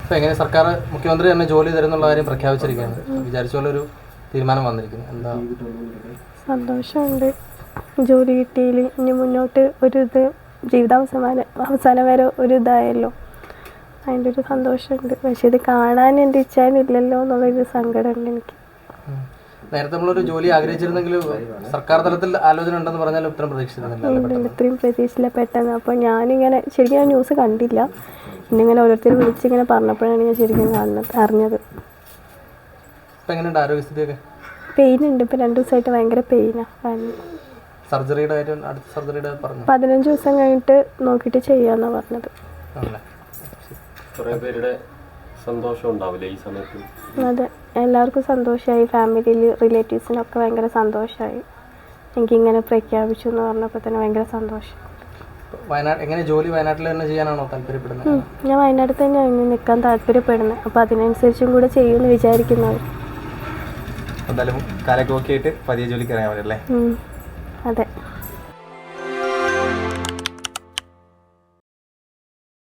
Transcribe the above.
ഇപ്പം എങ്ങനെ സർക്കാർ മുഖ്യമന്ത്രി തന്നെ ജോലി തരുന്നുള്ള കാര്യം പ്രഖ്യാപിച്ചിരിക്കുകയാണ്. വിചാരിച്ച പോലെ ഒരു തീരുമാനം വന്നിരിക്കുന്നു. എന്താ സന്തോഷമുണ്ട് ജോലി കിട്ടിയില്ല. ഇനി മുന്നോട്ട് ഒരു ഇത് അവസാനം വരെ ഒരു ഇതായല്ലോ, അതിൻ്റെ ഒരു സന്തോഷമുണ്ട്. പക്ഷെ ഇത് കാണാൻ എൻ്റെ ഇച്ഛയില്ലല്ലോ എന്നുള്ളൊരു സങ്കടമുണ്ട് എനിക്ക്. നേരത്തെ നമ്മളൊരു ജോലി ആഗ്രഹിച്ചിരുന്നെങ്കിൽ സർക്കാർ തലത്തിൽ ആലോചന ഉണ്ടെന്ന് പറഞ്ഞാൽ ഇത്രയും പ്രതീക്ഷിച്ചിരുന്നില്ല. ഇത്രയും പ്രതീക്ഷയില്ല പെട്ടെന്ന്. അപ്പോൾ ഞാനിങ്ങനെ ശരിക്കും ഞാൻ ന്യൂസ് കണ്ടില്ല, ഇന്നിങ്ങനെ ഓരോരുത്തർ വിളിച്ചിങ്ങനെ പറഞ്ഞപ്പോഴാണ് ഞാൻ ശരിക്കും അറിഞ്ഞത്. ഇപ്പം എങ്ങനെയുണ്ട് ആരോഗ്യസ്ഥിതിയൊക്കെ? പെയിൻ ഉണ്ട്. ഇപ്പം 2 ദിവസമായിട്ട് ഭയങ്കര പെയിനാണ്. സർജറിയുടെ കാര്യം അടുത്ത സർജറിയുടെ പറഞ്ഞു 15 ദിവസം കഴിഞ്ഞിട്ട് നോക്കിയിട്ട് ചെയ്യാമെന്നാണ് പറഞ്ഞത്. അതെ, എല്ലാവർക്കും സന്തോഷമായി. ഫാമിലിയിൽ റിലേറ്റീവ്സിനൊക്കെ ഭയങ്കര സന്തോഷമായി. എനിക്കിങ്ങനെ പ്രഖ്യാപിച്ചു എന്ന് പറഞ്ഞപ്പോൾ തന്നെ ഭയങ്കര സന്തോഷം. എങ്ങനെ ജോലി വയനാട്ടിൽ തന്നെ ചെയ്യാനാണോ താല്പര്യപ്പെടുന്നത്? ഞാൻ വയനാട്ടിൽ തന്നെയാണ് നിൽക്കാൻ താല്പര്യപ്പെടുന്നത്. അപ്പോൾ അതിനനുസരിച്ചും കൂടെ ചെയ്യുമെന്ന് വിചാരിക്കുന്നത്. എന്തായാലും കാലൊക്കെ ഓക്കെ ആയിട്ട് പതിയെ ജോലിക്ക് ഇറങ്ങാൻ പറ്റല്ലേ? അതെ.